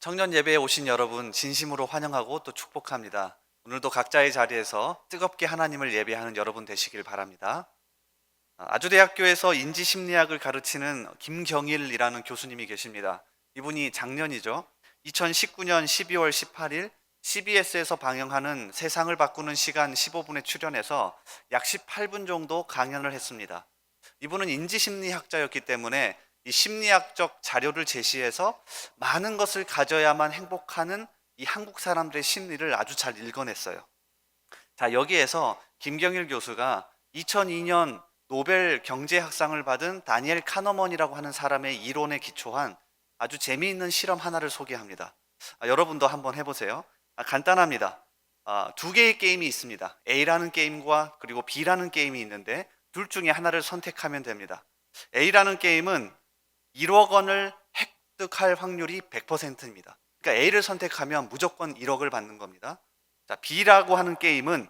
청년 예배에 오신 여러분 진심으로 환영하고 또 축복합니다. 오늘도 각자의 자리에서 뜨겁게 하나님을 예배하는 여러분 되시길 바랍니다. 아주대학교에서 인지심리학을 가르치는 김경일이라는 교수님이 계십니다. 이분이 작년이죠. 2019년 12월 18일 CBS에서 방영하는 세상을 바꾸는 시간 15분에 출연해서 약 18분 정도 강연을 했습니다. 이분은 인지심리학자였기 때문에 이 심리학적 자료를 제시해서 많은 것을 가져야만 행복하는 이 한국 사람들의 심리를 아주 잘 읽어냈어요. 자, 여기에서 김경일 교수가 2002년 노벨 경제학상을 받은 다니엘 카너먼이라고 하는 사람의 이론에 기초한 아주 재미있는 실험 하나를 소개합니다. 여러분도 한번 해보세요. 간단합니다. 두 개의 게임이 있습니다. A라는 게임과 그리고 B라는 게임이 있는데 둘 중에 하나를 선택하면 됩니다. A라는 게임은 1억 원을 획득할 확률이 100%입니다. 그러니까 A를 선택하면 무조건 1억을 받는 겁니다. 자, B라고 하는 게임은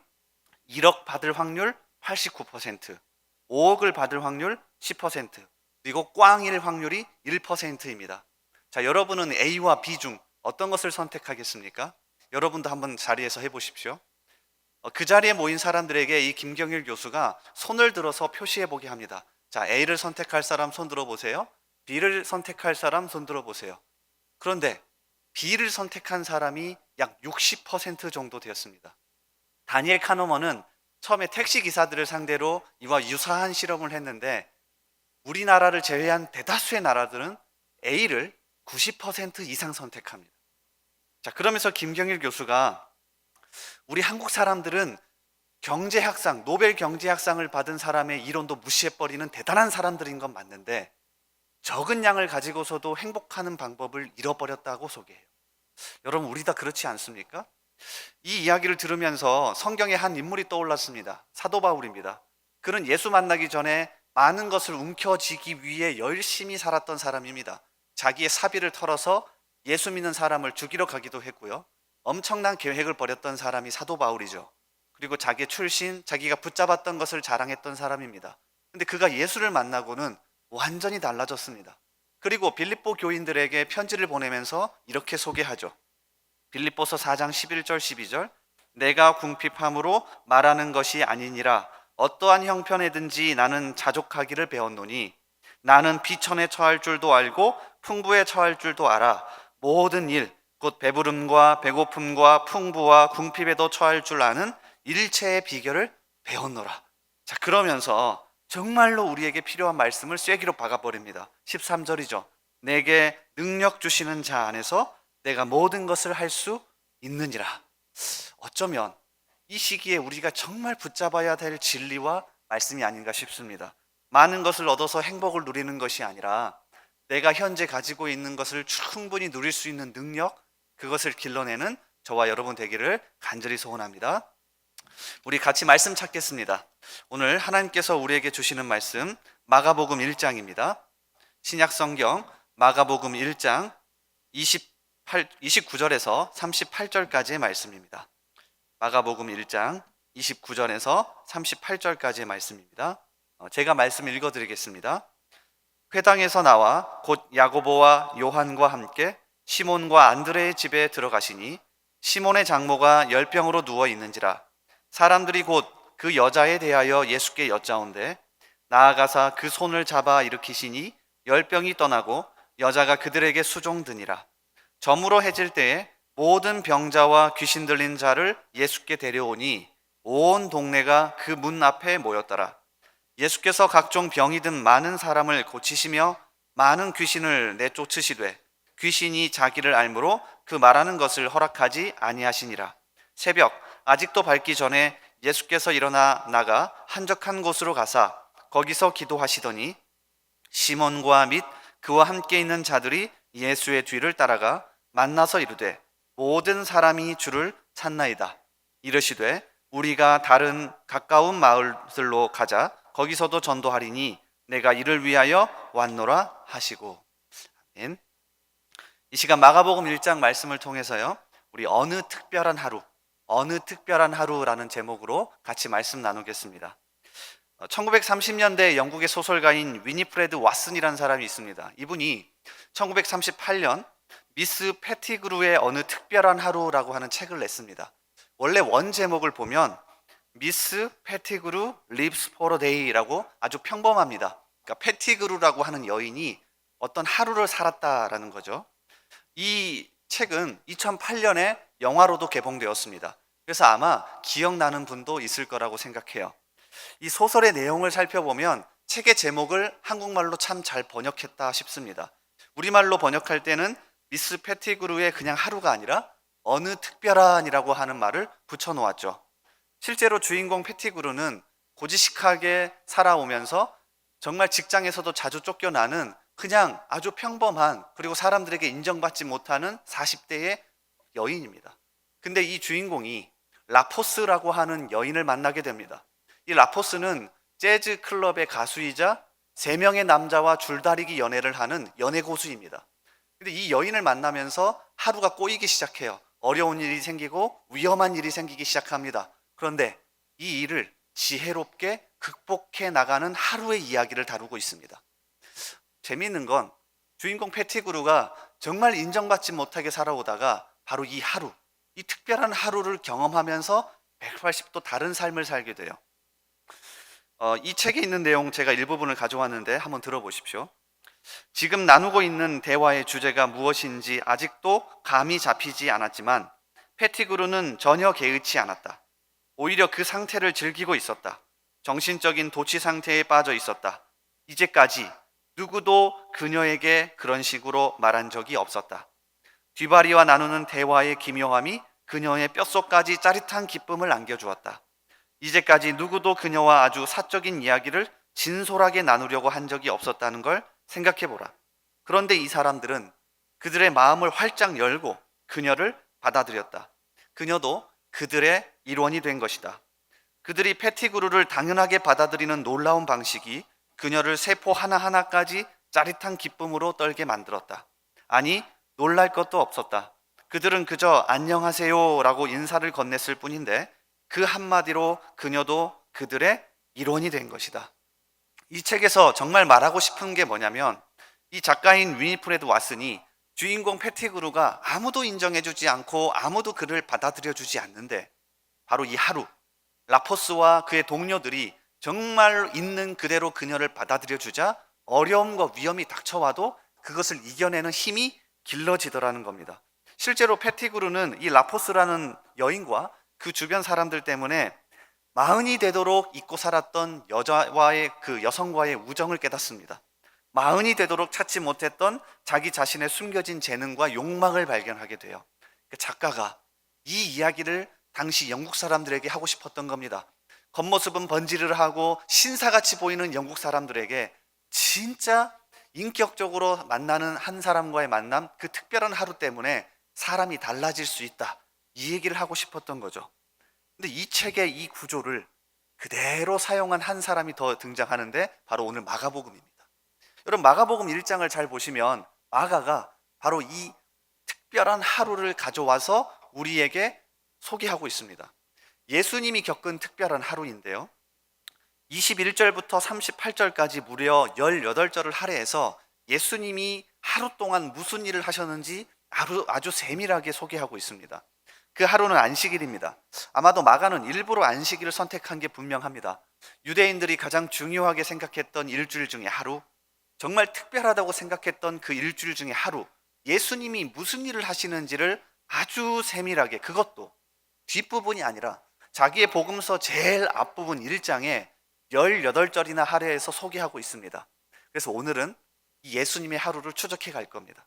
1억 받을 확률 89%, 5억을 받을 확률 10%, 그리고 꽝일 확률이 1%입니다. 자, 여러분은 A와 B 중 어떤 것을 선택하겠습니까? 여러분도 한번 자리에서 해보십시오. 그 자리에 모인 사람들에게 이 김경일 교수가 손을 들어서 표시해 보게 합니다. 자, A를 선택할 사람 손 들어보세요. B를 선택할 사람 손 들어보세요. 그런데 B를 선택한 사람이 약 60% 정도 되었습니다. 다니엘 카노먼은 처음에 택시 기사들을 상대로 이와 유사한 실험을 했는데 우리나라를 제외한 대다수의 나라들은 A를 90% 이상 선택합니다. 자, 그러면서 김경일 교수가 우리 한국 사람들은 경제학상, 노벨 경제학상을 받은 사람의 이론도 무시해버리는 대단한 사람들인 건 맞는데 적은 양을 가지고서도 행복하는 방법을 잃어버렸다고 소개해요. 여러분, 우리 다 그렇지 않습니까? 이 이야기를 들으면서 성경의 한 인물이 떠올랐습니다. 사도 바울입니다. 그는 예수 만나기 전에 많은 것을 움켜쥐기 위해 열심히 살았던 사람입니다. 자기의 사비를 털어서 예수 믿는 사람을 죽이러 가기도 했고요. 엄청난 계획을 벌였던 사람이 사도 바울이죠. 그리고 자기의 출신, 자기가 붙잡았던 것을 자랑했던 사람입니다. 근데 그가 예수를 만나고는 완전히 달라졌습니다. 그리고 빌립보 교인들에게 편지를 보내면서 이렇게 소개하죠. 빌립보서 4장 11절 12절 내가 궁핍함으로 말하는 것이 아니니라 어떠한 형편에든지 나는 자족하기를 배웠노니 나는 비천에 처할 줄도 알고 풍부에 처할 줄도 알아 모든 일 곧 배부름과 배고픔과 풍부와 궁핍에도 처할 줄 아는 일체의 비결을 배웠노라. 자, 그러면서 정말로 우리에게 필요한 말씀을 쐐기로 박아버립니다. 13절이죠. 내게 능력 주시는 자 안에서 내가 모든 것을 할 수 있느니라. 어쩌면 이 시기에 우리가 정말 붙잡아야 될 진리와 말씀이 아닌가 싶습니다. 많은 것을 얻어서 행복을 누리는 것이 아니라 내가 현재 가지고 있는 것을 충분히 누릴 수 있는 능력, 그것을 길러내는 저와 여러분 되기를 간절히 소원합니다. 우리 같이 말씀 찾겠습니다. 오늘 하나님께서 우리에게 주시는 말씀 마가복음 1장입니다. 신약성경 마가복음 1장 29절에서 38절까지의 말씀입니다. 마가복음 1장 29절에서 38절까지의 말씀입니다. 제가 말씀 읽어드리겠습니다. 회당에서 나와 곧 야고보와 요한과 함께 시몬과 안드레의 집에 들어가시니 시몬의 장모가 열병으로 누워 있는지라 사람들이 곧 그 여자에 대하여 예수께 여짜온대 나아가사 그 손을 잡아 일으키시니 열병이 떠나고 여자가 그들에게 수종드니라. 저물어 해질 때에 모든 병자와 귀신 들린 자를 예수께 데려오니 온 동네가 그 문 앞에 모였더라. 예수께서 각종 병이 든 많은 사람을 고치시며 많은 귀신을 내쫓으시되 귀신이 자기를 알므로 그 말하는 것을 허락하지 아니하시니라. 새벽 아직도 밝기 전에 예수께서 일어나 나가 한적한 곳으로 가사 거기서 기도하시더니 시몬과 및 그와 함께 있는 자들이 예수의 뒤를 따라가 만나서 이르되 모든 사람이 주를 찾나이다. 이르시되 우리가 다른 가까운 마을들로 가자. 거기서도 전도하리니 내가 이를 위하여 왔노라 하시고. 아멘. 이 시간 마가복음 1장 말씀을 통해서요, 우리 어느 특별한 하루라는 제목으로 같이 말씀 나누겠습니다. 1930년대 영국의 소설가인 위니프레드 왓슨이라는 사람이 있습니다. 이분이 1938년 미스 패티그루의 어느 특별한 하루라고 하는 책을 냈습니다. 원래 원 제목을 보면 미스 패티그루 lives for a day라고 아주 평범합니다. 그러니까 패티그루라고 하는 여인이 어떤 하루를 살았다라는 거죠. 이 책은 2008년에 영화로도 개봉되었습니다. 그래서 아마 기억나는 분도 있을 거라고 생각해요. 이 소설의 내용을 살펴보면 책의 제목을 한국말로 참 잘 번역했다 싶습니다. 우리말로 번역할 때는 미스 패티그루의 그냥 하루가 아니라 어느 특별한이라고 하는 말을 붙여놓았죠. 실제로 주인공 패티그루는 고지식하게 살아오면서 정말 직장에서도 자주 쫓겨나는 그냥 아주 평범한, 그리고 사람들에게 인정받지 못하는 40대의 여인입니다. 근데 이 주인공이 라포스라고 하는 여인을 만나게 됩니다. 이 라포스는 재즈 클럽의 가수이자 3명의 남자와 줄다리기 연애를 하는 연애 고수입니다. 근데 이 여인을 만나면서 하루가 꼬이기 시작해요. 어려운 일이 생기고 위험한 일이 생기기 시작합니다. 그런데 이 일을 지혜롭게 극복해 나가는 하루의 이야기를 다루고 있습니다. 재미있는 건 주인공 패티그루가 정말 인정받지 못하게 살아오다가 바로 이 하루, 이 특별한 하루를 경험하면서 180도 다른 삶을 살게 돼요. 이 책에 있는 내용 제가 일부분을 가져왔는데 한번 들어보십시오. 지금 나누고 있는 대화의 주제가 무엇인지 아직도 감이 잡히지 않았지만 패티그루는 전혀 개의치 않았다. 오히려 그 상태를 즐기고 있었다. 정신적인 도취 상태에 빠져 있었다. 이제까지 누구도 그녀에게 그런 식으로 말한 적이 없었다. 뒤바리와 나누는 대화의 기묘함이 그녀의 뼛속까지 짜릿한 기쁨을 안겨주었다. 이제까지 누구도 그녀와 아주 사적인 이야기를 진솔하게 나누려고 한 적이 없었다는 걸 생각해보라. 그런데 이 사람들은 그들의 마음을 활짝 열고 그녀를 받아들였다. 그녀도 그들의 일원이 된 것이다. 그들이 패티그루를 당연하게 받아들이는 놀라운 방식이 그녀를 세포 하나하나까지 짜릿한 기쁨으로 떨게 만들었다. 아니, 놀랄 것도 없었다. 그들은 그저 안녕하세요 라고 인사를 건넸을 뿐인데 그 한마디로 그녀도 그들의 일원이 된 것이다. 이 책에서 정말 말하고 싶은 게 뭐냐면 이 작가인 위니프레드 왓슨이 주인공 패티그루가 아무도 인정해주지 않고 아무도 그를 받아들여주지 않는데 바로 이 하루, 라포스와 그의 동료들이 정말 있는 그대로 그녀를 받아들여주자 어려움과 위험이 닥쳐와도 그것을 이겨내는 힘이 길러지더라는 겁니다. 실제로 패티그루는 이 라포스라는 여인과 그 주변 사람들 때문에 마흔이 되도록 잊고 살았던 여자와의 그 여성과의 우정을 깨닫습니다. 마흔이 되도록 찾지 못했던 자기 자신의 숨겨진 재능과 욕망을 발견하게 돼요. 그 작가가 이 이야기를 당시 영국 사람들에게 하고 싶었던 겁니다. 겉모습은 번지르르하고 신사같이 보이는 영국 사람들에게 진짜 인격적으로 만나는 한 사람과의 만남, 그 특별한 하루 때문에 사람이 달라질 수 있다. 이 얘기를 하고 싶었던 거죠. 근데 이 책의 이 구조를 그대로 사용한 한 사람이 더 등장하는데 바로 오늘 마가복음입니다. 여러분, 마가복음 1장을 잘 보시면 마가가 바로 이 특별한 하루를 가져와서 우리에게 소개하고 있습니다. 예수님이 겪은 특별한 하루인데요. 21절부터 38절까지 무려 18절을 할애해서 예수님이 하루 동안 무슨 일을 하셨는지 아주 세밀하게 소개하고 있습니다. 그 하루는 안식일입니다. 아마도 마가는 일부러 안식일을 선택한 게 분명합니다. 유대인들이 가장 중요하게 생각했던 일주일 중에 하루, 정말 특별하다고 생각했던 그 일주일 중에 하루, 예수님이 무슨 일을 하시는지를 아주 세밀하게, 그것도 뒷부분이 아니라 자기의 복음서 제일 앞부분 1장에 18절이나 할애해서 소개하고 있습니다. 그래서 오늘은 이 예수님의 하루를 추적해 갈 겁니다.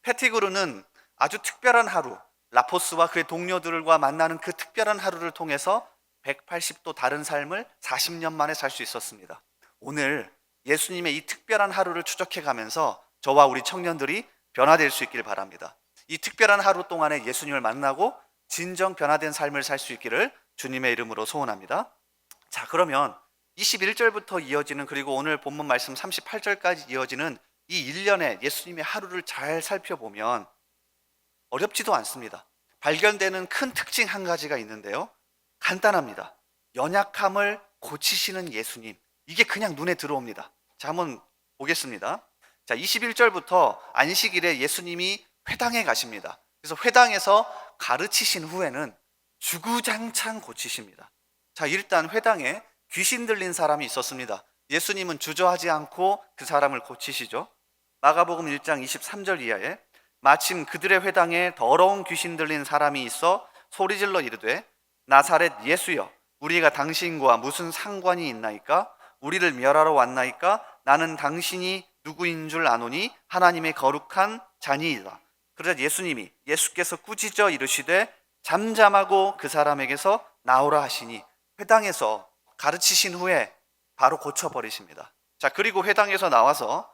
패티그루는 아주 특별한 하루, 라포스와 그의 동료들과 만나는 그 특별한 하루를 통해서 180도 다른 삶을 40년 만에 살 수 있었습니다. 오늘 예수님의 이 특별한 하루를 추적해 가면서 저와 우리 청년들이 변화될 수 있기를 바랍니다. 이 특별한 하루 동안에 예수님을 만나고 진정 변화된 삶을 살 수 있기를 주님의 이름으로 소원합니다. 자, 그러면 21절부터 이어지는, 그리고 오늘 본문 말씀 38절까지 이어지는 이 일련의 예수님의 하루를 잘 살펴보면 어렵지도 않습니다. 발견되는 큰 특징 한 가지가 있는데요. 간단합니다. 연약함을 고치시는 예수님. 이게 그냥 눈에 들어옵니다. 자, 한번 보겠습니다. 자, 21절부터 안식일에 예수님이 회당에 가십니다. 그래서 회당에서 가르치신 후에는 주구장창 고치십니다. 자, 일단 회당에 귀신 들린 사람이 있었습니다. 예수님은 주저하지 않고 그 사람을 고치시죠. 마가복음 1장 23절 이하에 마침 그들의 회당에 더러운 귀신 들린 사람이 있어 소리질러 이르되 나사렛 예수여 우리가 당신과 무슨 상관이 있나이까? 우리를 멸하러 왔나이까? 나는 당신이 누구인 줄 아노니 하나님의 거룩한 자니이다. 그러자 예수께서 꾸짖어 이르시되 잠잠하고 그 사람에게서 나오라 하시니 회당에서 가르치신 후에 바로 고쳐버리십니다. 자, 그리고 회당에서 나와서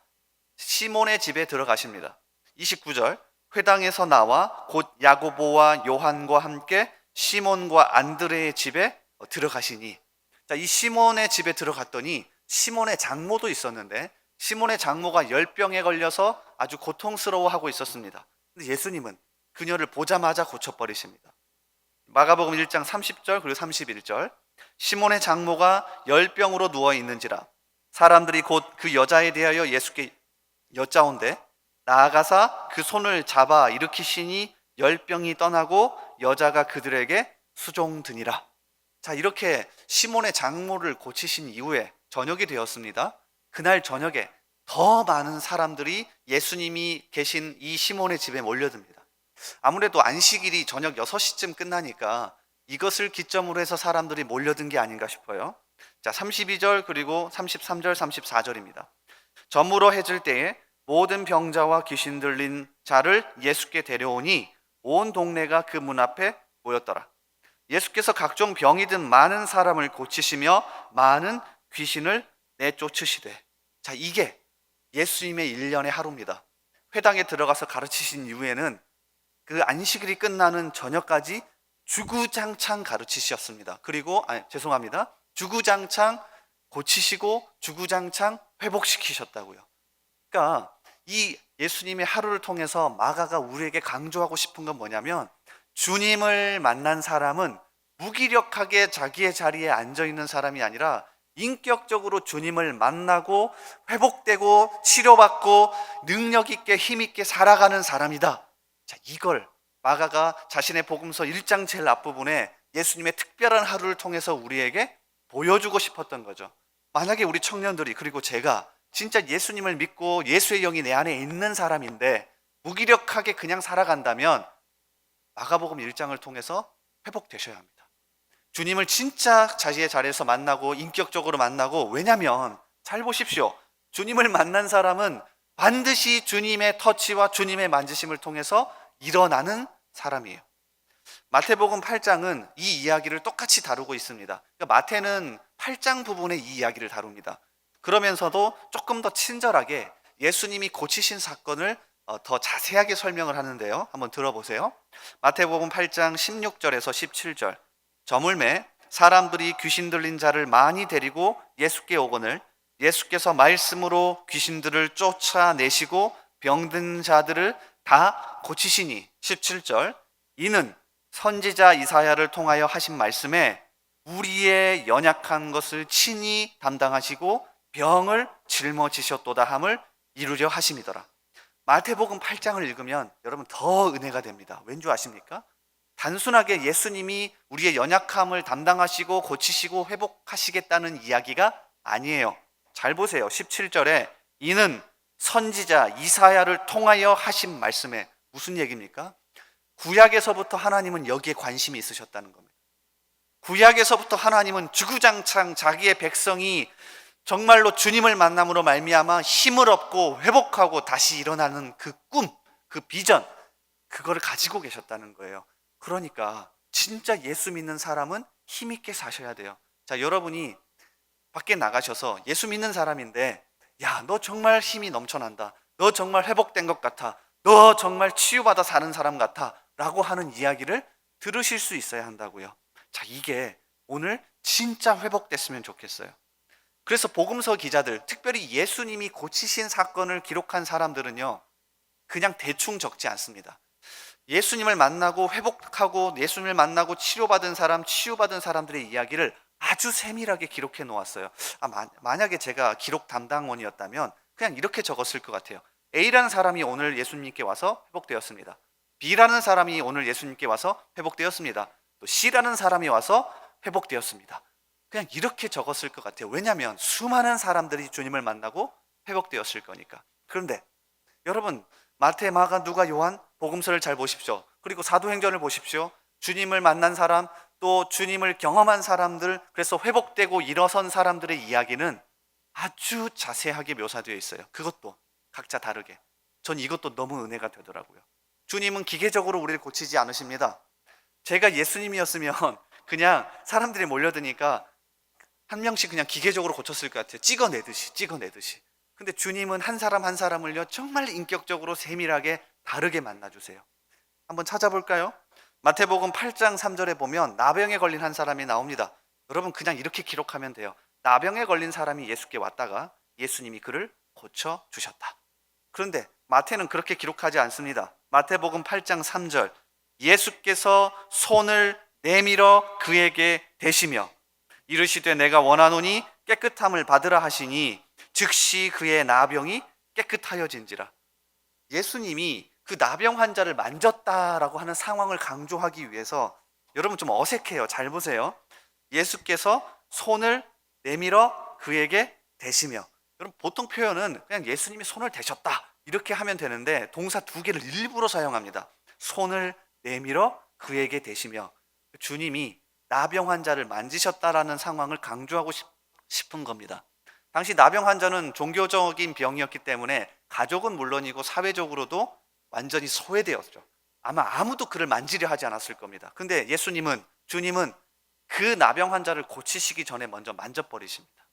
시몬의 집에 들어가십니다. 29절 회당에서 나와 곧 야고보와 요한과 함께 시몬과 안드레의 집에 들어가시니, 자, 이 시몬의 집에 들어갔더니 시몬의 장모도 있었는데 시몬의 장모가 열병에 걸려서 아주 고통스러워하고 있었습니다. 근데 예수님은 그녀를 보자마자 고쳐버리십니다. 마가복음 1장 30절 그리고 31절 시몬의 장모가 열병으로 누워 있는지라 사람들이 곧 그 여자에 대하여 예수께 여짜온대 나아가사 그 손을 잡아 일으키시니 열병이 떠나고 여자가 그들에게 수종드니라. 자, 이렇게 시몬의 장모를 고치신 이후에 저녁이 되었습니다. 그날 저녁에 더 많은 사람들이 예수님이 계신 이 시몬의 집에 몰려듭니다. 아무래도 안식일이 저녁 6시쯤 끝나니까 이것을 기점으로 해서 사람들이 몰려든 게 아닌가 싶어요. 자, 32절 그리고 33절 34절입니다. 저물어 해질 때에 모든 병자와 귀신 들린 자를 예수께 데려오니 온 동네가 그 문 앞에 모였더라. 예수께서 각종 병이 든 많은 사람을 고치시며 많은 귀신을 내쫓으시되, 자, 이게 예수님의 1년의 하루입니다. 회당에 들어가서 가르치신 이후에는 그 안식일이 끝나는 저녁까지 주구장창 가르치셨습니다. 그리고 주구장창 고치시고 주구장창 회복시키셨다고요. 그러니까 이 예수님의 하루를 통해서 마가가 우리에게 강조하고 싶은 건 뭐냐면 주님을 만난 사람은 무기력하게 자기의 자리에 앉아 있는 사람이 아니라 인격적으로 주님을 만나고 회복되고 치료받고 능력 있게 힘 있게 살아가는 사람이다. 자, 이걸 마가가 자신의 복음서 1장 제일 앞부분에 예수님의 특별한 하루를 통해서 우리에게 보여주고 싶었던 거죠. 만약에 우리 청년들이 그리고 제가 진짜 예수님을 믿고 예수의 영이 내 안에 있는 사람인데 무기력하게 그냥 살아간다면 마가복음 1장을 통해서 회복되셔야 합니다. 주님을 진짜 자신의 자리에서 만나고 인격적으로 만나고, 왜냐하면 잘 보십시오. 주님을 만난 사람은 반드시 주님의 터치와 주님의 만지심을 통해서 일어나는 사람이에요. 마태복음 8장은 이 이야기를 똑같이 다루고 있습니다. 그러니까 마태는 8장 부분에 이 이야기를 다룹니다. 그러면서도 조금 더 친절하게 예수님이 고치신 사건을 더 자세하게 설명을 하는데요. 한번 들어보세요. 마태복음 8장 16절에서 17절. 저물매 사람들이 귀신 들린 자를 많이 데리고 예수께 오거늘 예수께서 말씀으로 귀신들을 쫓아내시고 병든 자들을 다 고치시니, 17절, 이는 선지자 이사야를 통하여 하신 말씀에 우리의 연약한 것을 친히 담당하시고 병을 짊어지셨도다 함을 이루려 하심이더라. 마태복음 8장을 읽으면 여러분 더 은혜가 됩니다. 왠 줄 아십니까? 단순하게 예수님이 우리의 연약함을 담당하시고 고치시고 회복하시겠다는 이야기가 아니에요. 잘 보세요. 17절에 이는 선지자 이사야를 통하여 하신 말씀에, 무슨 얘기입니까? 구약에서부터 하나님은 여기에 관심이 있으셨다는 겁니다. 구약에서부터 하나님은 주구장창 자기의 백성이 정말로 주님을 만남으로 말미암아 힘을 얻고 회복하고 다시 일어나는 그 꿈, 그 비전, 그거를 가지고 계셨다는 거예요. 그러니까 진짜 예수 믿는 사람은 힘 있게 사셔야 돼요. 자, 여러분이 밖에 나가셔서 예수 믿는 사람인데, 야, 너 정말 힘이 넘쳐난다, 너 정말 회복된 것 같아, 너 정말 치유받아 사는 사람 같아 라고 하는 이야기를 들으실 수 있어야 한다고요. 자, 이게 오늘 진짜 회복됐으면 좋겠어요. 그래서 복음서 기자들, 특별히 예수님이 고치신 사건을 기록한 사람들은요, 그냥 대충 적지 않습니다. 예수님을 만나고 회복하고 예수님을 만나고 치료받은 사람들의 이야기를 아주 세밀하게 기록해 놓았어요. 만약에 제가 기록 담당원이었다면 그냥 이렇게 적었을 것 같아요. A라는 사람이 오늘 예수님께 와서 회복되었습니다. B라는 사람이 오늘 예수님께 와서 회복되었습니다. 또 C라는 사람이 와서 회복되었습니다. 그냥 이렇게 적었을 것 같아요. 왜냐하면 수많은 사람들이 주님을 만나고 회복되었을 거니까. 그런데 여러분, 마태, 마가, 누가, 요한 복음서를 잘 보십시오. 그리고 사도행전을 보십시오. 주님을 만난 사람, 또 주님을 경험한 사람들, 그래서 회복되고 일어선 사람들의 이야기는 아주 자세하게 묘사되어 있어요. 그것도 각자 다르게. 전 이것도 너무 은혜가 되더라고요. 주님은 기계적으로 우리를 고치지 않으십니다. 제가 예수님이었으면 그냥 사람들이 몰려드니까 한 명씩 그냥 기계적으로 고쳤을 것 같아요. 찍어내듯이. 근데 주님은 한 사람 한 사람을요, 정말 인격적으로 세밀하게 다르게 만나주세요. 한번 찾아볼까요? 마태복음 8장 3절에 보면 나병에 걸린 한 사람이 나옵니다. 여러분, 그냥 이렇게 기록하면 돼요. 나병에 걸린 사람이 예수께 왔다가 예수님이 그를 고쳐주셨다. 그런데 마태는 그렇게 기록하지 않습니다. 마태복음 8장 3절, 예수께서 손을 내밀어 그에게 대시며 이르시되 내가 원하노니 깨끗함을 받으라 하시니 즉시 그의 나병이 깨끗하여진지라. 예수님이 그 나병 환자를 만졌다라고 하는 상황을 강조하기 위해서, 여러분 좀 어색해요. 잘 보세요. 예수께서 손을 내밀어 그에게 대시며, 여러분 보통 표현은 그냥 예수님이 손을 대셨다 이렇게 하면 되는데 동사 두 개를 일부러 사용합니다. 손을 내밀어 그에게 대시며, 주님이 나병 환자를 만지셨다라는 상황을 강조하고 싶은 겁니다. 당시 나병 환자는 종교적인 병이었기 때문에 가족은 물론이고 사회적으로도 완전히 소외되었죠. 아마 아무도 그를 만지려 하지 않았을 겁니다. 근데 주님은 그 나병 환자를 고치시기 전에 먼저 만져버리십니다.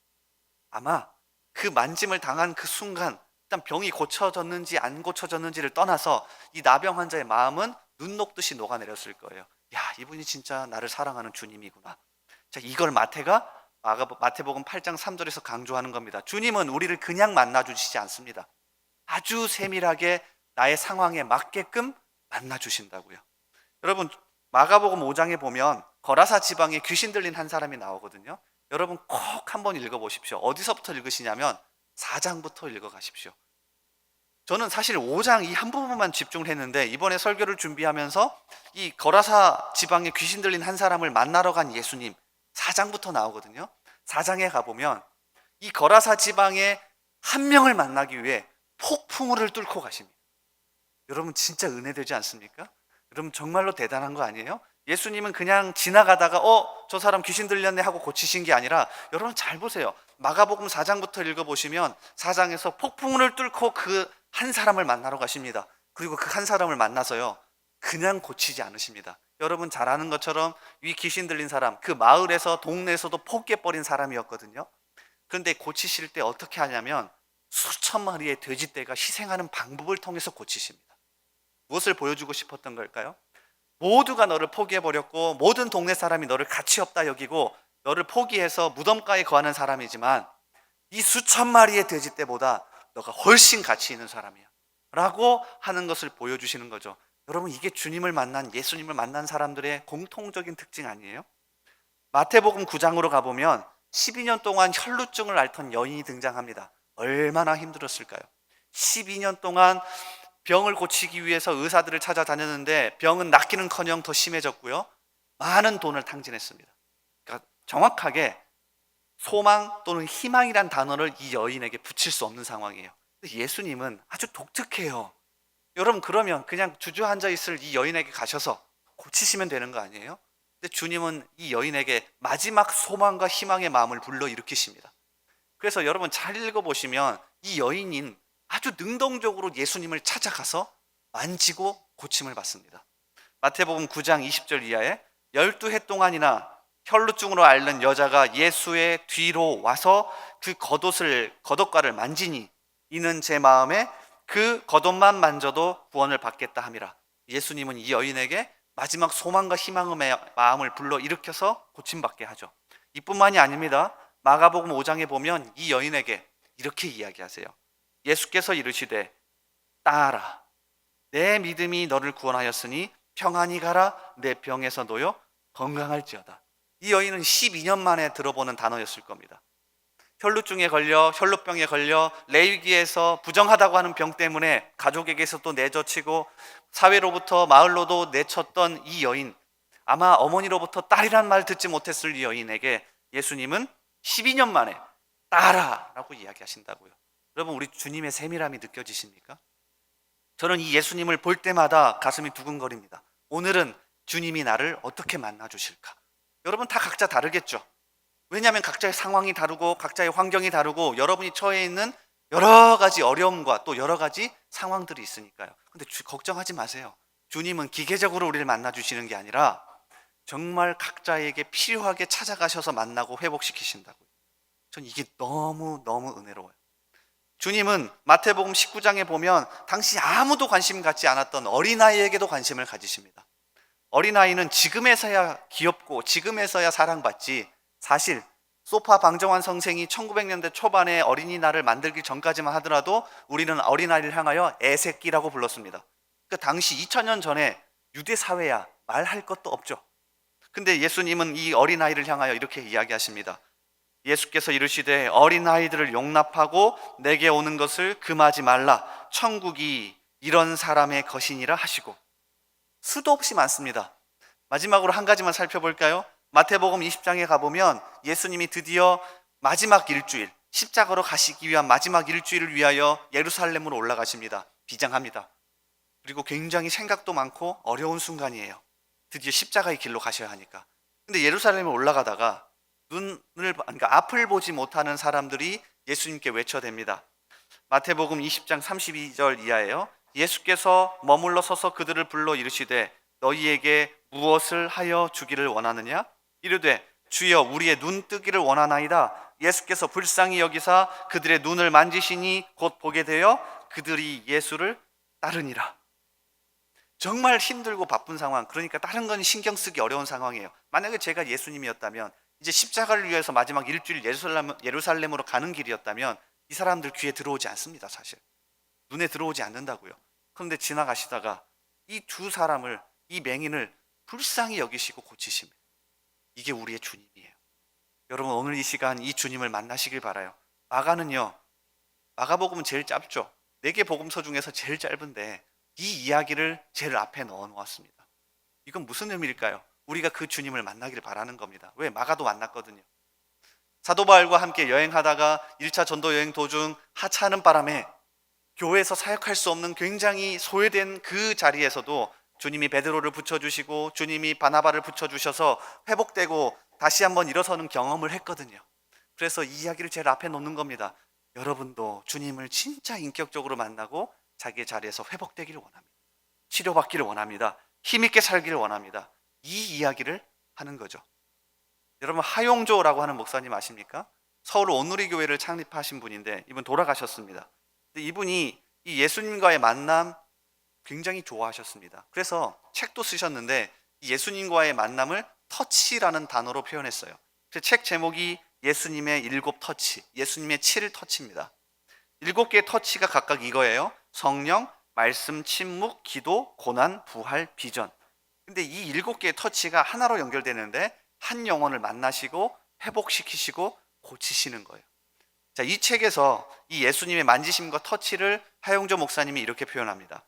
아마 그 만짐을 당한 그 순간 일단 병이 고쳐졌는지 안 고쳐졌는지를 떠나서 이 나병 환자의 마음은 눈 녹듯이 녹아내렸을 거예요. 야, 이분이 진짜 나를 사랑하는 주님이구나. 자, 이걸 마태복음 8장 3절에서 강조하는 겁니다. 주님은 우리를 그냥 만나주시지 않습니다. 아주 세밀하게 나의 상황에 맞게끔 만나주신다고요. 여러분, 마가복음 5장에 보면 거라사 지방에 귀신 들린 한 사람이 나오거든요. 여러분 꼭 한번 읽어보십시오. 어디서부터 읽으시냐면 4장부터 읽어가십시오. 저는 사실 5장 이 한 부분만 집중을 했는데 이번에 설교를 준비하면서 이 거라사 지방에 귀신 들린 한 사람을 만나러 간 예수님 4장부터 나오거든요. 4장에 가보면 이 거라사 지방에 한 명을 만나기 위해 폭풍우를 뚫고 가십니다. 여러분 진짜 은혜되지 않습니까? 여러분 정말로 대단한 거 아니에요? 예수님은 그냥 지나가다가 저 사람 귀신 들렸네 하고 고치신 게 아니라, 여러분 잘 보세요. 마가복음 4장부터 읽어보시면 4장에서 폭풍우를 뚫고 그 한 사람을 만나러 가십니다. 그리고 그 한 사람을 만나서요, 그냥 고치지 않으십니다. 여러분 잘 아는 것처럼 이 귀신 들린 사람, 그 마을에서 동네에서도 포기해버린 사람이었거든요. 그런데 고치실 때 어떻게 하냐면 수천 마리의 돼지떼가 희생하는 방법을 통해서 고치십니다. 무엇을 보여주고 싶었던 걸까요? 모두가 너를 포기해버렸고 모든 동네 사람이 너를 가치 없다 여기고 너를 포기해서 무덤가에 거하는 사람이지만 이 수천 마리의 돼지떼보다 너가 훨씬 가치 있는 사람이야 라고 하는 것을 보여주시는 거죠. 여러분 이게 예수님을 만난 사람들의 공통적인 특징 아니에요? 마태복음 9장으로 가보면 12년 동안 혈루증을 앓던 여인이 등장합니다. 얼마나 힘들었을까요? 12년 동안 병을 고치기 위해서 의사들을 찾아다녔는데 병은 낫기는커녕 더 심해졌고요. 많은 돈을 탕진했습니다. 그러니까 정확하게 소망 또는 희망이란 단어를 이 여인에게 붙일 수 없는 상황이에요. 근데 예수님은 아주 독특해요. 여러분 그러면 그냥 주저앉아 있을 이 여인에게 가셔서 고치시면 되는 거 아니에요? 근데 주님은 이 여인에게 마지막 소망과 희망의 마음을 불러일으키십니다. 그래서 여러분 잘 읽어보시면 이 여인인 아주 능동적으로 예수님을 찾아가서 만지고 고침을 받습니다. 마태복음 9장 20절 이하에 12해 동안이나 혈루증으로 앓는 여자가 예수의 뒤로 와서 그 겉옷가를 만지니 이는 제 마음에 그 겉옷만 만져도 구원을 받겠다 함이라. 예수님은 이 여인에게 마지막 소망과 희망의 마음을 불러 일으켜서 고침받게 하죠. 이뿐만이 아닙니다. 마가복음 5장에 보면 이 여인에게 이렇게 이야기하세요. 예수께서 이르시되 따라 내 믿음이 너를 구원하였으니 평안히 가라 내 병에서 놓여 건강할지어다. 이 여인은 12년 만에 들어보는 단어였을 겁니다. 혈루증에 걸려 혈루병에 걸려 레위기에서 부정하다고 하는 병 때문에 가족에게서 또 내쫓이고 사회로부터 마을로도 내쳤던 이 여인, 아마 어머니로부터 딸이란 말 듣지 못했을 이 여인에게 예수님은 12년 만에 딸아라고 이야기하신다고요. 여러분, 우리 주님의 세밀함이 느껴지십니까? 저는 이 예수님을 볼 때마다 가슴이 두근거립니다. 오늘은 주님이 나를 어떻게 만나 주실까? 여러분 다 각자 다르겠죠. 왜냐하면 각자의 상황이 다르고 각자의 환경이 다르고 여러분이 처해 있는 여러 가지 어려움과 또 여러 가지 상황들이 있으니까요. 근데 걱정하지 마세요. 주님은 기계적으로 우리를 만나 주시는 게 아니라 정말 각자에게 필요하게 찾아가셔서 만나고 회복시키신다고요. 전 이게 너무너무 은혜로워요. 주님은 마태복음 19장에 보면 당시 아무도 관심 갖지 않았던 어린아이에게도 관심을 가지십니다. 어린아이는 지금에서야 귀엽고 지금에서야 사랑받지, 사실 소파 방정환 선생이 1900년대 초반에 어린이날을 만들기 전까지만 하더라도 우리는 어린아이를 향하여 애새끼라고 불렀습니다. 그 당시 2000년 전에 유대 사회야 말할 것도 없죠. 근데 예수님은 이 어린아이를 향하여 이렇게 이야기하십니다. 예수께서 이르시되 어린아이들을 용납하고 내게 오는 것을 금하지 말라. 천국이 이런 사람의 것이니라 하시고, 수도 없이 많습니다. 마지막으로 한 가지만 살펴볼까요? 마태복음 20장에 가보면 예수님이 드디어 마지막 일주일, 십자가로 가시기 위한 마지막 일주일을 위하여 예루살렘으로 올라가십니다. 비장합니다. 그리고 굉장히 생각도 많고 어려운 순간이에요. 드디어 십자가의 길로 가셔야 하니까. 근데 예루살렘에 올라가다가 그러니까 앞을 보지 못하는 사람들이 예수님께 외쳐댑니다. 마태복음 20장 32절 이하예요. 예수께서 머물러 서서 그들을 불러 이르시되 너희에게 무엇을 하여 주기를 원하느냐? 이르되 주여 우리의 눈 뜨기를 원하나이다. 예수께서 불쌍히 여기사 그들의 눈을 만지시니 곧 보게 되어 그들이 예수를 따르니라. 정말 힘들고 바쁜 상황, 그러니까 다른 건 신경 쓰기 어려운 상황이에요. 만약에 제가 예수님이었다면, 이제 십자가를 위해서 마지막 일주일 예루살렘으로 가는 길이었다면 이 사람들 귀에 들어오지 않습니다. 사실 눈에 들어오지 않는다고요. 그런데 지나가시다가 이 두 사람을, 이 맹인을 불쌍히 여기시고 고치십니다. 이게 우리의 주님이에요. 여러분, 오늘 이 시간 이 주님을 만나시길 바라요. 마가복음은 제일 짧죠. 4개 복음서 중에서 제일 짧은데 이 이야기를 제일 앞에 넣어 놓았습니다. 이건 무슨 의미일까요? 우리가 그 주님을 만나기를 바라는 겁니다. 왜? 마가도 만났거든요. 사도 바울과 함께 여행하다가 1차 전도 여행 도중 하찮은 바람에 교회에서 사역할 수 없는 굉장히 소외된 그 자리에서도 주님이 베드로를 붙여주시고 주님이 바나바를 붙여주셔서 회복되고 다시 한번 일어서는 경험을 했거든요. 그래서 이 이야기를 제일 앞에 놓는 겁니다. 여러분도 주님을 진짜 인격적으로 만나고 자기의 자리에서 회복되기를 원합니다. 치료받기를 원합니다. 힘있게 살기를 원합니다. 이 이야기를 하는 거죠. 여러분, 하용조라고 하는 목사님 아십니까? 서울 온누리교회를 창립하신 분인데 이분 돌아가셨습니다. 근데 이분이 이 예수님과의 만남 굉장히 좋아하셨습니다. 그래서 책도 쓰셨는데 이 예수님과의 만남을 터치라는 단어로 표현했어요. 그 책 제목이 예수님의 7터치, 예수님의 7터치입니다. 7개의 터치가 각각 이거예요. 성령, 말씀, 침묵, 기도, 고난, 부활, 비전. 근데 이 7개의 터치가 하나로 연결되는데 한 영혼을 만나시고 회복시키시고 고치시는 거예요. 자, 이 책에서 이 예수님의 만지심과 터치를 하용조 목사님이 이렇게 표현합니다.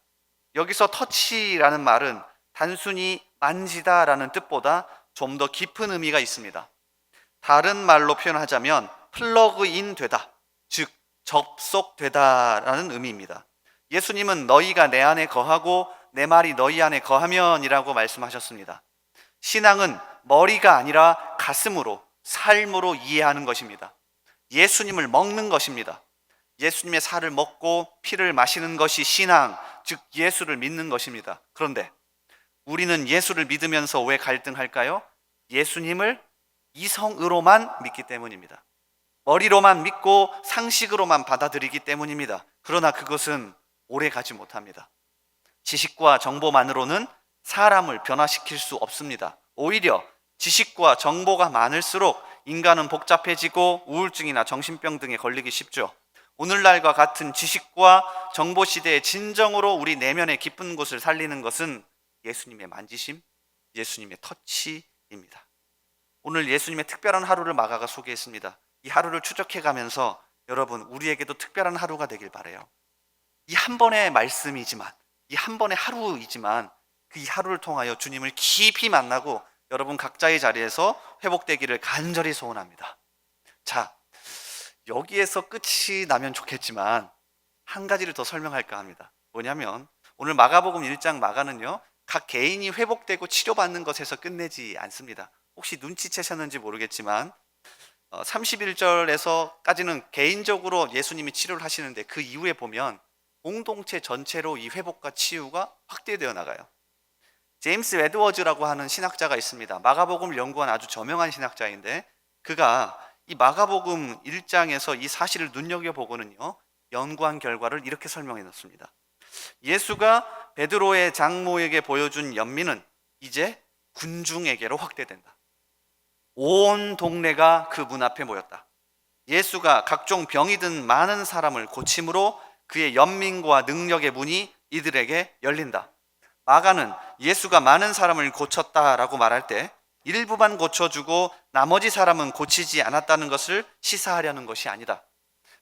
여기서 터치라는 말은 단순히 만지다라는 뜻보다 좀 더 깊은 의미가 있습니다. 다른 말로 표현하자면 플러그인 되다, 즉 접속되다라는 의미입니다. 예수님은 너희가 내 안에 거하고 내 말이 너희 안에 거하면 이라고 말씀하셨습니다. 신앙은 머리가 아니라 가슴으로, 삶으로 이해하는 것입니다. 예수님을 먹는 것입니다. 예수님의 살을 먹고 피를 마시는 것이 신앙, 즉 예수를 믿는 것입니다. 그런데 우리는 예수를 믿으면서 왜 갈등할까요? 예수님을 이성으로만 믿기 때문입니다. 머리로만 믿고 상식으로만 받아들이기 때문입니다. 그러나 그것은 오래 가지 못합니다. 지식과 정보만으로는 사람을 변화시킬 수 없습니다. 오히려 지식과 정보가 많을수록 인간은 복잡해지고 우울증이나 정신병 등에 걸리기 쉽죠. 오늘날과 같은 지식과 정보 시대에 진정으로 우리 내면의 깊은 곳을 살리는 것은 예수님의 만지심, 예수님의 터치입니다. 오늘 예수님의 특별한 하루를 마가가 소개했습니다. 이 하루를 추적해 가면서 여러분, 우리에게도 특별한 하루가 되길 바라요. 이 한 번의 말씀이지만, 이 한 번의 하루이지만 그 이 하루를 통하여 주님을 깊이 만나고 여러분 각자의 자리에서 회복되기를 간절히 소원합니다. 자, 여기에서 끝이 나면 좋겠지만 한 가지를 더 설명할까 합니다. 뭐냐면 오늘 마가복음 1장 마가는요, 각 개인이 회복되고 치료받는 것에서 끝내지 않습니다. 혹시 눈치채셨는지 모르겠지만 31절에서까지는 개인적으로 예수님이 치료를 하시는데 그 이후에 보면 공동체 전체로 이 회복과 치유가 확대되어 나가요. 제임스 에드워즈라고 하는 신학자가 있습니다. 마가복음을 연구한 아주 저명한 신학자인데 그가 이 마가복음 1장에서 이 사실을 눈여겨보고는요, 연구한 결과를 이렇게 설명해 놓습니다. 예수가 베드로의 장모에게 보여준 연민은 이제 군중에게로 확대된다. 온 동네가 그 문 앞에 모였다. 예수가 각종 병이 든 많은 사람을 고침으로 그의 연민과 능력의 문이 이들에게 열린다. 마가는 예수가 많은 사람을 고쳤다라고 말할 때 일부만 고쳐주고 나머지 사람은 고치지 않았다는 것을 시사하려는 것이 아니다.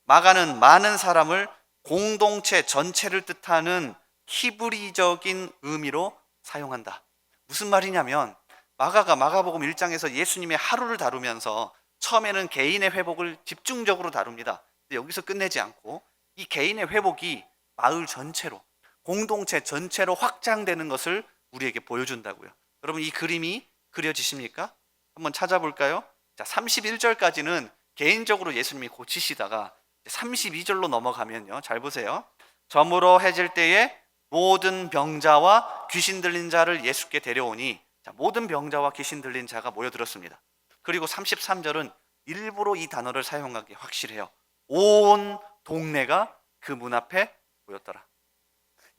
마가는 많은 사람을 공동체 전체를 뜻하는 히브리적인 의미로 사용한다. 무슨 말이냐면 마가가 마가복음 1장에서 예수님의 하루를 다루면서 처음에는 개인의 회복을 집중적으로 다룹니다. 근데 여기서 끝내지 않고 이 개인의 회복이 마을 전체로, 공동체 전체로 확장되는 것을 우리에게 보여준다고요. 여러분, 이 그림이 그려지십니까? 한번 찾아볼까요? 자, 31절까지는 개인적으로 예수님이 고치시다가 32절로 넘어가면요, 잘 보세요. 저물어 해질 때에 모든 병자와 귀신 들린 자를 예수께 데려오니, 자, 모든 병자와 귀신 들린 자가 모여들었습니다. 그리고 33절은 일부러 이 단어를 사용하기 확실해요. 온 동네가 그 문 앞에 모였더라.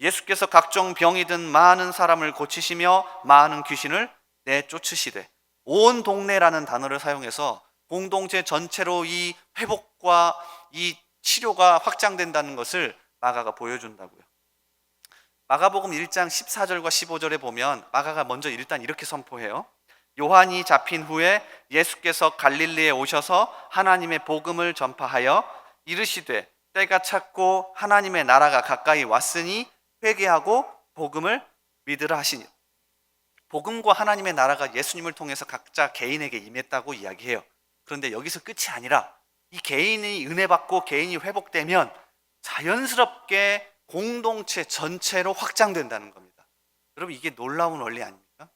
예수께서 각종 병이 든 많은 사람을 고치시며 많은 귀신을 내쫓으시되, 온 동네라는 단어를 사용해서 공동체 전체로 이 회복과 이 치료가 확장된다는 것을 마가가 보여준다고요. 마가복음 1장 14절과 15절에 보면 마가가 먼저 일단 이렇게 선포해요. 요한이 잡힌 후에 예수께서 갈릴리에 오셔서 하나님의 복음을 전파하여 이르시되 때가 찼고 하나님의 나라가 가까이 왔으니 회개하고 복음을 믿으라 하시니, 복음과 하나님의 나라가 예수님을 통해서 각자 개인에게 임했다고 이야기해요. 그런데 여기서 끝이 아니라 이 개인이 은혜 받고 개인이 회복되면 자연스럽게 공동체 전체로 확장된다는 겁니다. 여러분, 이게 놀라운 원리 아닙니까?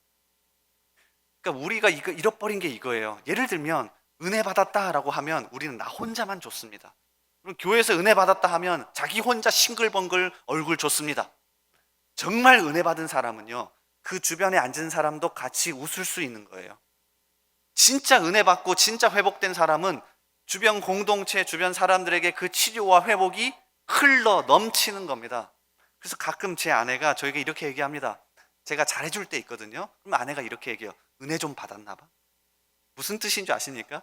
그러니까 우리가 잃어버린 게 이거예요. 예를 들면 은혜 받았다라고 하면 우리는 나 혼자만 좋습니다. 그럼 교회에서 은혜 받았다 하면 자기 혼자 싱글벙글 얼굴 좋습니다. 정말 은혜 받은 사람은요, 그 주변에 앉은 사람도 같이 웃을 수 있는 거예요. 진짜 은혜 받고 진짜 회복된 사람은 주변 공동체, 주변 사람들에게 그 치료와 회복이 흘러 넘치는 겁니다. 그래서 가끔 제 아내가 저에게 이렇게 얘기합니다. 제가 잘해줄 때 있거든요. 그럼 아내가 이렇게 얘기해요. 은혜 좀 받았나 봐. 무슨 뜻인 줄 아십니까?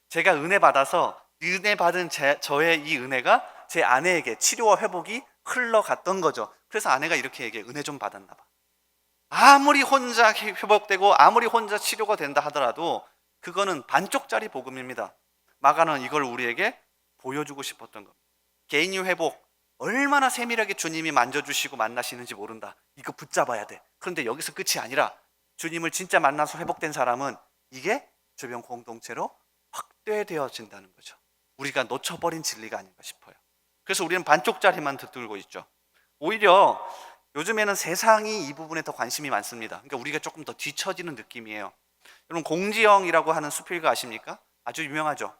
제가 은혜 받아서 은혜 받은 저의 이 은혜가 제 아내에게 치료와 회복이 흘러갔던 거죠. 그래서 아내가 이렇게 얘기해요. 은혜 좀 받았나 봐. 아무리 혼자 회복되고 아무리 혼자 치료가 된다 하더라도 그거는 반쪽짜리 복음입니다. 마가는 이걸 우리에게 보여주고 싶었던 겁니다. 개인이 회복, 얼마나 세밀하게 주님이 만져주시고 만나시는지 모른다. 이거 붙잡아야 돼. 그런데 여기서 끝이 아니라 주님을 진짜 만나서 회복된 사람은 이게 주변 공동체로 확대되어진다는 거죠. 우리가 놓쳐버린 진리가 아닌가 싶어요. 그래서 우리는 반쪽짜리만 듣들고 있죠. 오히려 요즘에는 세상이 이 부분에 더 관심이 많습니다. 그러니까 우리가 조금 더 뒤처지는 느낌이에요. 여러분, 공지영이라고 하는 수필가 아십니까? 아주 유명하죠.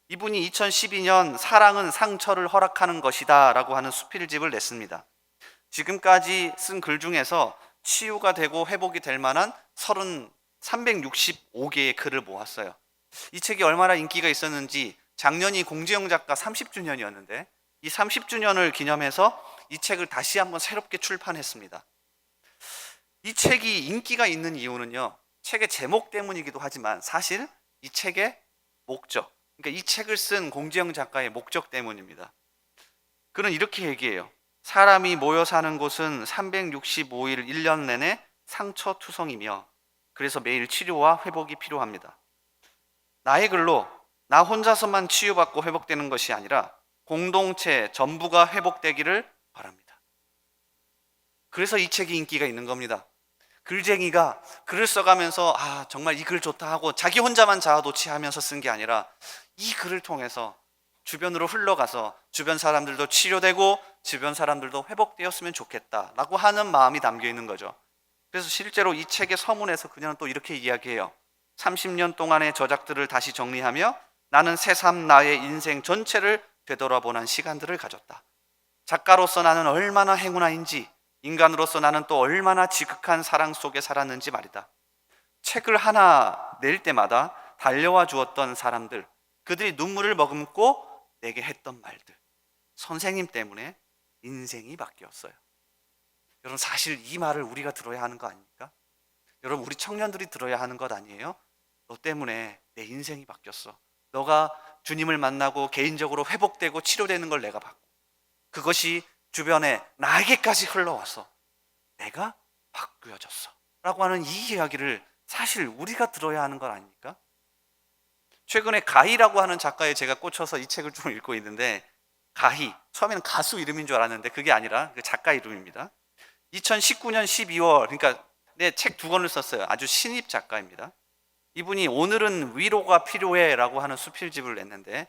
이분이 2012년 사랑은 상처를 허락하는 것이다 라고 하는 수필집을 냈습니다. 지금까지 쓴 글 중에서 치유가 되고 회복이 될 만한 365개의 글을 모았어요. 이 책이 얼마나 인기가 있었는지 작년이 공지영 작가 30주년이었는데 이 30주년을 기념해서 이 책을 다시 한번 새롭게 출판했습니다. 이 책이 인기가 있는 이유는요, 책의 제목 때문이기도 하지만 사실 이 책의 목적, 그러니까 이 책을 쓴 공지영 작가의 목적 때문입니다. 그는 이렇게 얘기해요. 사람이 모여 사는 곳은 365일 1년 내내 상처투성이며 그래서 매일 치료와 회복이 필요합니다. 나의 글로 나 혼자서만 치유받고 회복되는 것이 아니라 공동체 전부가 회복되기를 바랍니다. 그래서 이 책이 인기가 있는 겁니다. 글쟁이가 글을 써가면서 정말 이 글 좋다 하고 자기 혼자만 자아도취하면서 쓴 게 아니라 이 글을 통해서 주변으로 흘러가서 주변 사람들도 치료되고 주변 사람들도 회복되었으면 좋겠다라고 하는 마음이 담겨 있는 거죠. 그래서 실제로 이 책의 서문에서 그녀는 또 이렇게 이야기해요. 30년 동안의 저작들을 다시 정리하며 나는 새삼 나의 인생 전체를 되돌아보는 시간들을 가졌다. 작가로서 나는 얼마나 행운아인지, 인간으로서 나는 또 얼마나 지극한 사랑 속에 살았는지 말이다. 책을 하나 낼 때마다 달려와 주었던 사람들, 그들이 눈물을 머금고 내게 했던 말들, 선생님 때문에 인생이 바뀌었어요. 여러분, 사실 이 말을 우리가 들어야 하는 거 아닙니까? 여러분, 우리 청년들이 들어야 하는 것 아니에요? 너 때문에 내 인생이 바뀌었어. 너가 주님을 만나고 개인적으로 회복되고 치료되는 걸 내가 봤고, 그것이 주변에 나에게까지 흘러와서 내가 바뀌어졌어 라고 하는 이 이야기를 사실 우리가 들어야 하는 것 아닙니까? 최근에 가희라고 하는 작가에 제가 꽂혀서 이 책을 좀 읽고 있는데, 가희, 처음에는 가수 이름인 줄 알았는데 그게 아니라 그 작가 이름입니다. 2019년 12월, 그러니까 내 책 2권을 썼어요. 아주 신입 작가입니다. 이분이 오늘은 위로가 필요해 라고 하는 수필집을 냈는데,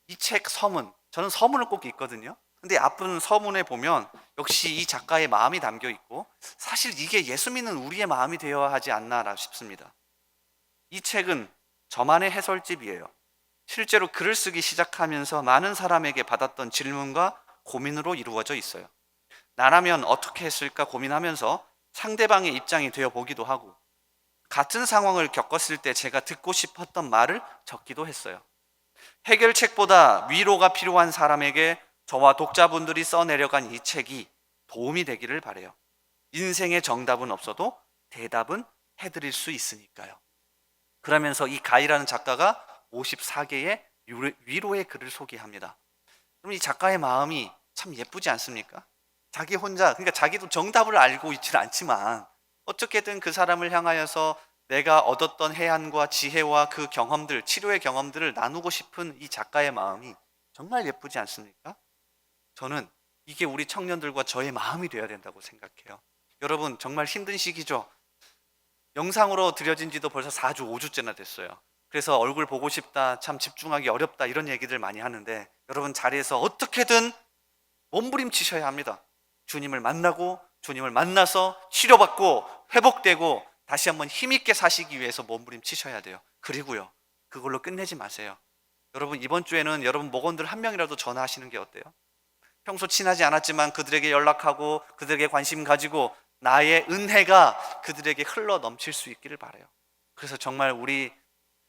이 책 서문, 저는 서문을 꼭 읽거든요. 근데 앞은 서문에 보면 역시 이 작가의 마음이 담겨 있고, 사실 이게 예수 믿는 우리의 마음이 되어야 하지 않나 싶습니다. 이 책은 저만의 해설집이에요. 실제로 글을 쓰기 시작하면서 많은 사람에게 받았던 질문과 고민으로 이루어져 있어요. 나라면 어떻게 했을까 고민하면서 상대방의 입장이 되어 보기도 하고, 같은 상황을 겪었을 때 제가 듣고 싶었던 말을 적기도 했어요. 해결책보다 위로가 필요한 사람에게 저와 독자분들이 써내려간 이 책이 도움이 되기를 바라요. 인생의 정답은 없어도 대답은 해드릴 수 있으니까요. 그러면서 이 가희라는 작가가 54개의 위로의 글을 소개합니다. 그럼 이 작가의 마음이 참 예쁘지 않습니까? 자기 혼자, 그러니까 자기도 정답을 알고 있지는 않지만 어떻게든 그 사람을 향하여서 내가 얻었던 해안과 지혜와 그 경험들, 치료의 경험들을 나누고 싶은 이 작가의 마음이 정말 예쁘지 않습니까? 저는 이게 우리 청년들과 저의 마음이 되어야 된다고 생각해요. 여러분, 정말 힘든 시기죠. 영상으로 들여진 지도 벌써 4주, 5주째나 됐어요. 그래서 얼굴 보고 싶다, 참 집중하기 어렵다, 이런 얘기들 많이 하는데, 여러분 자리에서 어떻게든 몸부림치셔야 합니다. 주님을 만나고 주님을 만나서 치료받고 회복되고 다시 한번 힘있게 사시기 위해서 몸부림치셔야 돼요. 그리고요, 그걸로 끝내지 마세요. 여러분, 이번 주에는 여러분 목원들 한 명이라도 전화하시는 게 어때요? 평소 친하지 않았지만 그들에게 연락하고 그들에게 관심 가지고 나의 은혜가 그들에게 흘러 넘칠 수 있기를 바라요. 그래서 정말 우리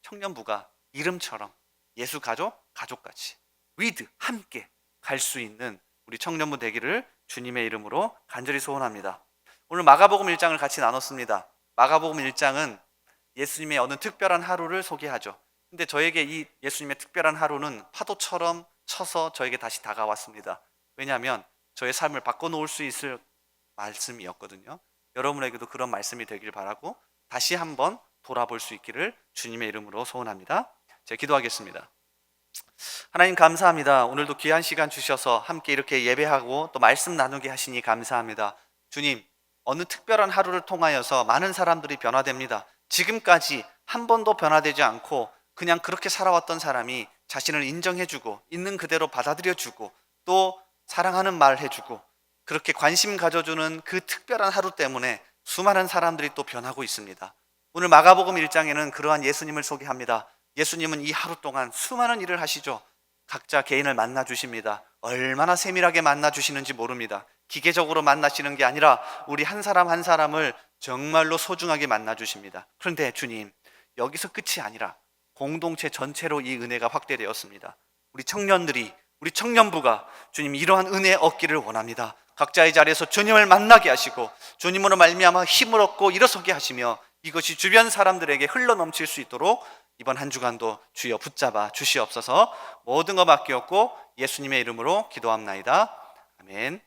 청년부가 이름처럼 예수 가족, 가족같이 with 함께 갈 수 있는 우리 청년부 되기를 주님의 이름으로 간절히 소원합니다. 오늘 마가복음 1장을 같이 나눴습니다. 마가복음 1장은 예수님의 어느 특별한 하루를 소개하죠. 근데 저에게 이 예수님의 특별한 하루는 파도처럼 쳐서 저에게 다시 다가왔습니다. 왜냐하면 저의 삶을 바꿔놓을 수 있을 말씀이었거든요. 여러분에게도 그런 말씀이 되길 바라고 다시 한번 돌아볼 수 있기를 주님의 이름으로 소원합니다. 제가 기도하겠습니다. 하나님, 감사합니다. 오늘도 귀한 시간 주셔서 함께 이렇게 예배하고 또 말씀 나누게 하시니 감사합니다. 주님, 어느 특별한 하루를 통하여서 많은 사람들이 변화됩니다. 지금까지 한 번도 변화되지 않고 그냥 그렇게 살아왔던 사람이 자신을 인정해주고 있는 그대로 받아들여주고 또 사랑하는 말 해주고 그렇게 관심 가져주는 그 특별한 하루 때문에 수많은 사람들이 또 변하고 있습니다. 오늘 마가복음 1장에는 그러한 예수님을 소개합니다. 예수님은 이 하루 동안 수많은 일을 하시죠. 각자 개인을 만나 주십니다. 얼마나 세밀하게 만나 주시는지 모릅니다. 기계적으로 만나시는 게 아니라 우리 한 사람 한 사람을 정말로 소중하게 만나 주십니다. 그런데 주님, 여기서 끝이 아니라 공동체 전체로 이 은혜가 확대되었습니다. 우리 청년들이, 우리 청년부가 주님 이러한 은혜 얻기를 원합니다. 각자의 자리에서 주님을 만나게 하시고 주님으로 말미암아 힘을 얻고 일어서게 하시며 이것이 주변 사람들에게 흘러넘칠 수 있도록 이번 한 주간도 주여 붙잡아 주시옵소서. 모든 것 맡기었고 예수님의 이름으로 기도합나이다. 아멘.